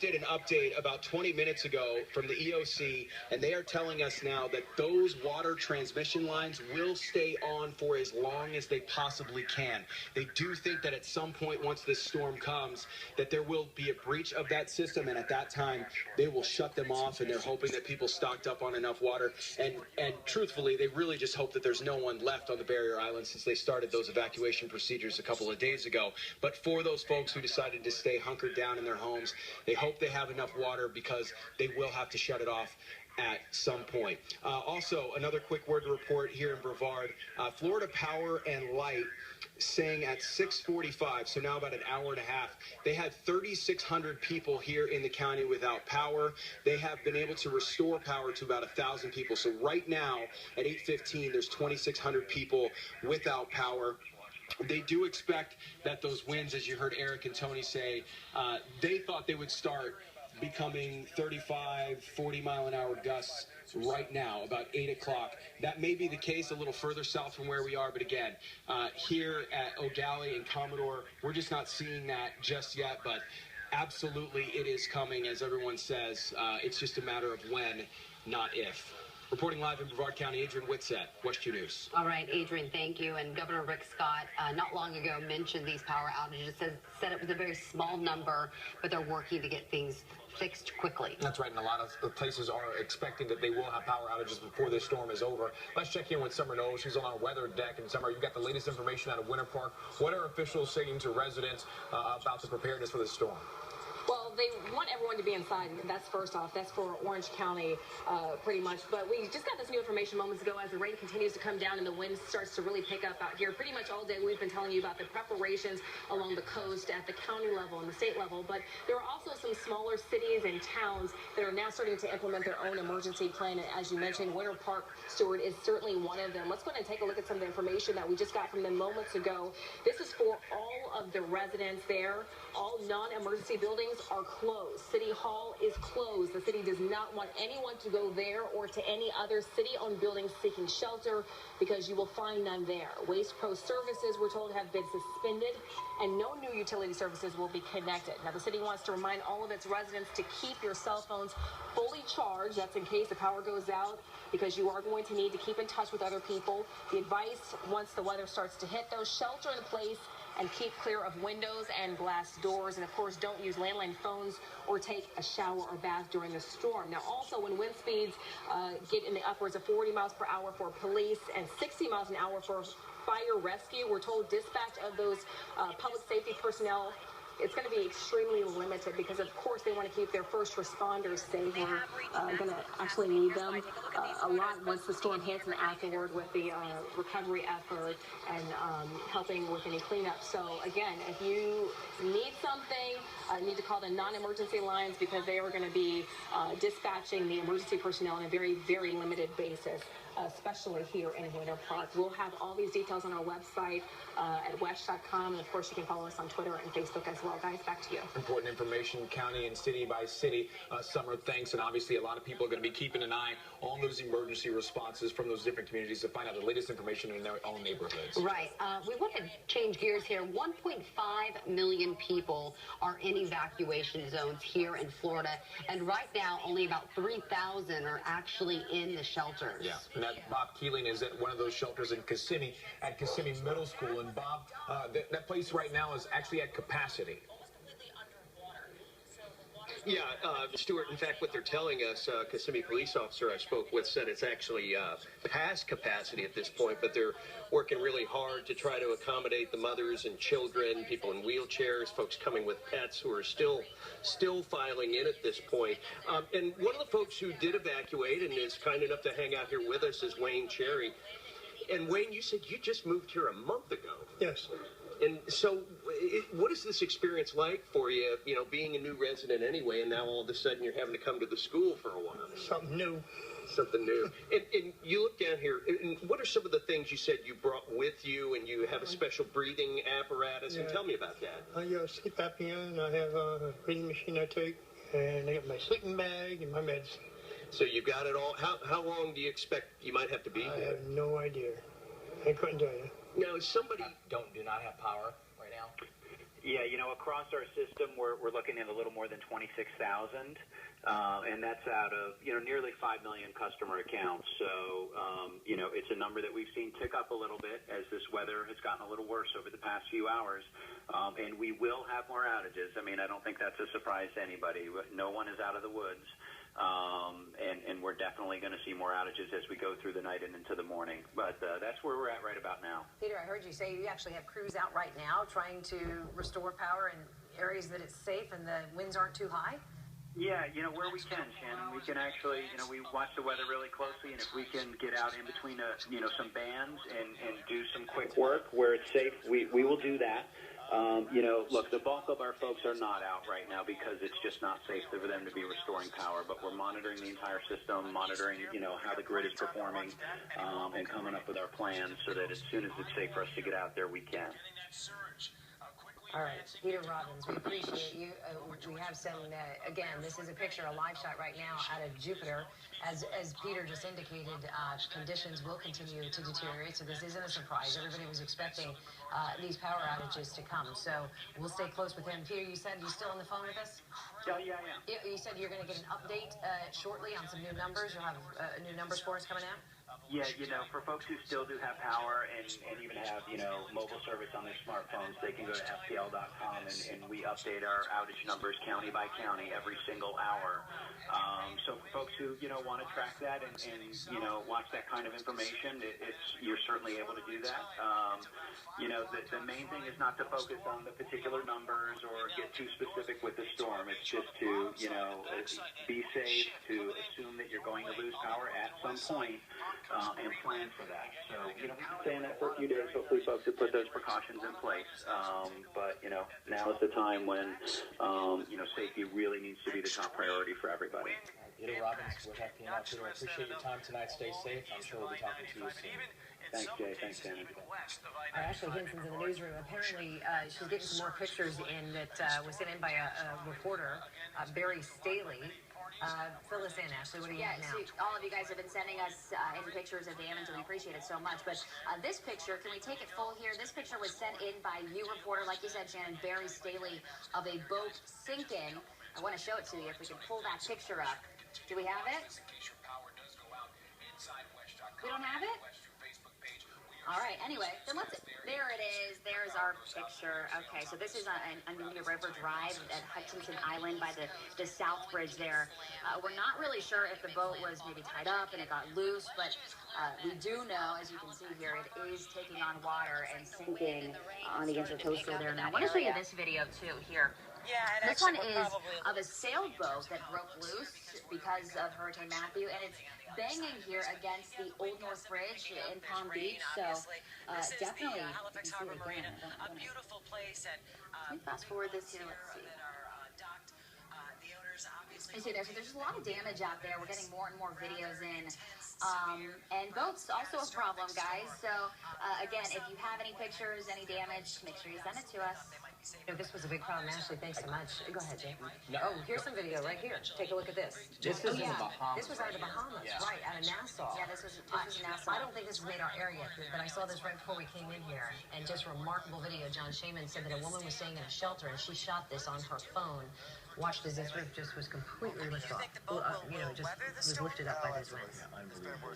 did an update about 20 minutes ago from the EOC, and they are telling us now that those water transmission lines will stay on for as long as they possibly can. They do think that at some point, once this storm comes, that there will be a breach of that system, and at that time, they will shut them off, and they're hoping that people stocked up on enough water. And truthfully, they really just hope that there's no one left on the barrier island since they started those evacuation procedures a couple of days ago. But for those folks who decided to stay hunkered down in their homes, they hope they have enough water because they will have to shut it off at some point. Also, another quick word to report here in Brevard. Florida Power and Light saying at 6:45, so now about an hour and a half, they had 3,600 people here in the county without power. They have been able to restore power to about 1,000 people. So right now at 8:15, there's 2,600 people without power. They do expect that those winds, as you heard Eric and Tony say, they thought they would start becoming 35, 40-mile-an-hour gusts right now, about 8 o'clock. That may be the case a little further south from where we are, but again, here at O'Galley and Commodore, we're just not seeing that just yet, but absolutely it is coming, as everyone says. It's just a matter of when, not if. Reporting live in Brevard County, Adrian Whitsett, West 2 News. All right, Adrian, thank you. And Governor Rick Scott, not long ago, mentioned these power outages, said it was a very small number, but they're working to get things fixed quickly. That's right, and a lot of places are expecting that they will have power outages before this storm is over. Let's check in with Summer Knowles. She's on our weather deck. And Summer, you've got the latest information out of Winter Park. What are officials saying to residents about the preparedness for this storm? Well, they want everyone to be inside. That's first off. That's for Orange County, pretty much. But we just got this new information moments ago as the rain continues to come down and the wind starts to really pick up out here. Pretty much all day we've been telling you about the preparations along the coast at the county level and the state level. But there are also some smaller cities and towns that are now starting to implement their own emergency plan. And as you mentioned, Winter Park, Stewart, is certainly one of them. Let's go ahead and take a look at some of the information that we just got from them moments ago. This is for all of the residents there. All non-emergency buildings are closed. City Hall is closed. The city does not want anyone to go there or to any other city-owned buildings seeking shelter because you will find none there. Waste Pro services, we're told, have been suspended, and no new utility services will be connected. Now, the city wants to remind all of its residents to keep your cell phones fully charged. That's in case the power goes out, because you are going to need to keep in touch with other people. The advice, once the weather starts to hit, though, shelter in place and keep clear of windows and glass doors. And, of course, don't use landline phones or take a shower or bath during the storm. Now, also, when wind speeds get in the upwards of 40 miles per hour for police and 60 miles an hour for fire rescue, we're told dispatch of those public safety personnel, it's going to be extremely limited because, of course, they want to keep their first responders safe. We're going to actually need them a lot once the storm hits and afterward with the recovery effort and helping with any cleanup. So, again, if you need something, need to call the non-emergency lines because they are going to be dispatching the emergency personnel on a very, very limited basis, especially here in Winter Park. We'll have all these details on our website at wesh.com, and of course you can follow us on Twitter and Facebook as well. Guys, back to you. Important information, county and city by city. Summer, thanks, and obviously a lot of people are going to be keeping an eye on those emergency responses from those different communities to find out the latest information in their own neighborhoods. Right. We want to change gears here. 1.5 million people are in evacuation zones here in Florida, and right now only about 3,000 are actually in the shelters. Yeah, and that Bob Keeling is at one of those shelters in Kissimmee, at Kissimmee Middle School. And Bob, that place right now is actually at capacity. Yeah, Stuart, in fact, what they're telling us, Kissimmee police officer I spoke with said it's actually past capacity at this point, but they're working really hard to try to accommodate the mothers and children, people in wheelchairs, folks coming with pets who are still filing in at this point. And one of the folks who did evacuate and is kind enough to hang out here with us is Wayne Cherry. And Wayne, you said you just moved here a month ago. Yes. And so what is this experience like for you, you know, being a new resident anyway, and now all of a sudden you're having to come to the school for a while? Something new. Something new. And you look down here, and what are some of the things you said you brought with you, and you have a special breathing apparatus, and tell me about that. I got sleep apnea, and I have a breathing machine I take, and I got my sleeping bag and my meds. So you've got it all. How long do you expect you might have to be here? I have no idea. I couldn't tell you. Now, somebody do not have power right now. Yeah, across our system, we're looking at a little more than 26,000, and that's out of, nearly 5 million customer accounts. So, it's a number that we've seen tick up a little bit as this weather has gotten a little worse over the past few hours, and we will have more outages. I mean, I don't think that's a surprise to anybody. No one is out of the woods. And we're definitely going to see more outages as we go through the night and into the morning. But that's where we're at right about now. Peter, I heard you say you actually have crews out right now trying to restore power in areas that it's safe and the winds aren't too high? Yeah, where we can, Shannon, we can actually, we watch the weather really closely, and if we can get out in between, some bands and do some quick work where it's safe, we will do that. Look, the bulk of our folks are not out right now because it's just not safe for them to be restoring power, but we're monitoring the entire system, monitoring, how the grid is performing, and coming up with our plans so that as soon as it's safe for us to get out there, we can. All right, Peter Robbins, we appreciate you. We have some, again, this is a picture, a live shot right now out of Jupiter. As Peter just indicated, conditions will continue to deteriorate, so this isn't a surprise. Everybody was expecting these power outages to come, so we'll stay close with him. Peter, you said you're still on the phone with us? Yeah, I am. You said you're going to get an update shortly on some new numbers. You'll have new numbers for us coming out? Yeah, for folks who still do have power and even have, mobile service on their smartphones, they can go to FPL.com and we update our outage numbers county by county every single hour. So for folks who, want to track that and watch that kind of information, you're certainly able to do that. The main thing is not to focus on the particular numbers or get too specific with the storm. It's just to, be safe, to assume that you're going to lose power at some point. And plan for that. So, we've been saying that for a few days. Hopefully folks have put those precautions in place. But, now is the time when, safety really needs to be the top priority for everybody. Peter Robbins with FPL. Peter, I appreciate your time tonight. Stay safe. I'm sure we'll be talking to you soon. Thanks, Jay. Thanks, Shannon. Ashley Hinson's in the newsroom. Apparently, she's getting some more pictures in that was sent in by a reporter, Barry Staley. Fill us in, Ashley. What do you have now? So all of you guys have been sending us in pictures of damage, and we appreciate it so much. But this picture, can we take it full here? This picture was sent in by you, reporter, like you said, Shannon, Barry Staley, of a boat sinking. I want to show it to you if we can pull that picture up. Do we have it? We don't have it? All right, anyway, then there it is. There's our picture. Okay, so this is on Amelia River Drive at Hutchinson Island by the South Bridge there. We're not really sure if the boat was maybe tied up and it got loose, but we do know, as you can see here, it is taking on water and sinking on the Intercoastal there. Now, I want to show you this video, too, here. Yeah, and this one is of a sailboat that broke loose because of Hurricane Matthew, and it's banging here against the Old North Bridge in Palm Beach. So definitely, Halifax Harbor Marina, a beautiful place. And let me fast forward this here. Let's see. You see there, so there's a lot of damage out there. We're getting more and more videos in. And boats also a problem, guys. So again, if you have any pictures, any damage, make sure you send it to us. This was a big problem. Ashley, thanks so much. Go ahead, Jake. Oh, here's some video right here. Take a look at this. This is in the Bahamas. This was out of the Bahamas, right, out of Nassau. Yeah, this was Nassau. I don't think this made our area, but I saw this right before we came in here, and just remarkable video. John Shaman said that a woman was staying in a shelter, and she shot this on her phone. Watched as this roof just was completely lifted off. Just was lifted up by these winds. Unbelievable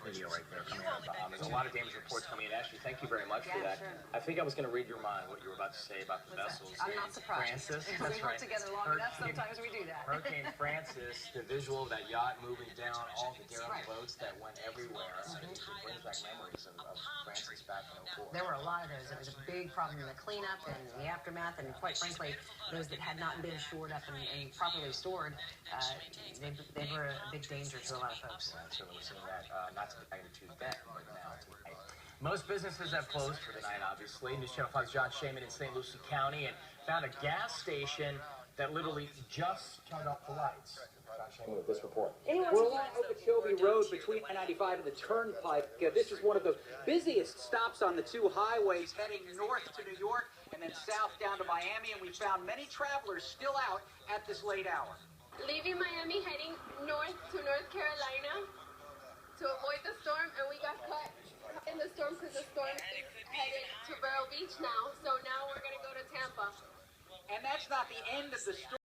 video right there coming out of the Bahamas. A lot of damage reports coming in. Ashley, thank you very much for that. Sure. I think I was going to read your mind, what you were about to say about the vessels. I'm not surprised. Francis, We that's work right. together long enough, sometimes we do that. Hurricane Francis, the visual of that yacht moving down, all the derelict boats that went everywhere. It brings back memories of Francis back in 2004. There were a lot of those. It was a big problem in the cleanup and the aftermath, and quite frankly, those that had not been shored up and properly stored, they were a big danger to a lot of folks. So we're seeing that, not to the magnitude then, but now tonight. Most businesses have closed for the night, obviously. News Channel 5's John Shaman in St. Lucie County and found a gas station that literally just turned off the lights. John Shaman with this report. We're along Okeechobee Road between I-95 and the Turnpike. This is one of the busiest stops on the two highways heading north to New York and then south down to Miami, and we found many travelers still out at this late hour. Leaving Miami, heading north to North Carolina to avoid the storm, and we got cut in the storm because the storm is headed to Vero Beach now. So now we're going to go to Tampa. And that's not the end of the story.